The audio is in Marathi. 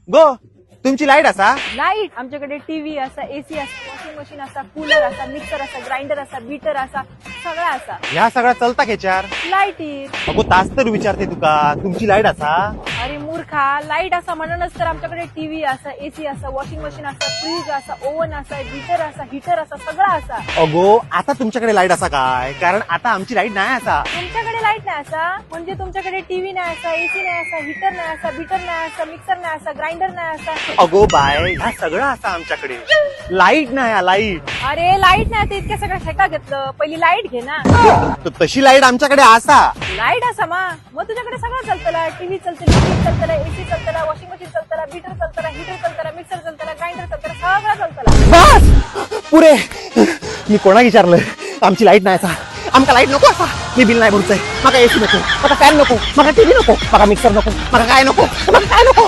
गो तुमची लाईट असा लाईट आमच्याकडे टीव्ही असा, एसी असा, वॉशिंग मशीन असा, कूलर असा, मिक्सर असा, ग्राइंडर असा, बीटर असा, सगळा असा. ह्या सगळ्या चलता खेचार लाईटीर. अगो तास तर विचारते तुका तुमची लाईट असा अरे मूर्खा, लाईट असा म्हणूनच तर आमच्याकडे टीव्ही असा, एसी असा, वॉशिंग मशीन असा, फ्रीज असा, ओव्हन असा, बीटर असा, हिटर असा, सगळा असा. अगो आता तुमच्याकडे लाईट असा काय कारण आता आमची लाईट नाही असा तुमच्याकडे लाईट नाही असा म्हणजे तुमच्याकडे टीव्ही नाही असा, एसी नाही असा, हिटर नाही असा, बीटर नाही असा, मिक्सर नाही असा, ग्राइंडर नाही असा. अगो बाय ह्या सगळं असा आमच्याकडे लाईट नाही लाईट अरे लाईट नाही तर इतक्या सगळ्या शेका घेतलं, पहिली लाईट घे ना. तशी लाईट आमच्याकडे असा लाईट असा मग तुझ्याकडे सगळं चालतं, टीव्ही चालतं, फ्रीज चालतं, एसी चालतं, वॉशिंग मशीन चालतं, बीटर चालतं, हिटर चालतं, मिक्सर चालतं, ग्राइंडर चालतं, सगळं चालतं. बस पुरे मी कोणा विचारलं आमची लाईट नाही असा आमका लाईट नको असा मी बिल नाही भरूच आहे मला एसी नको मला फॅन नको मला टीव्ही नको मला मिक्सर नको मला काय नको मला काय नको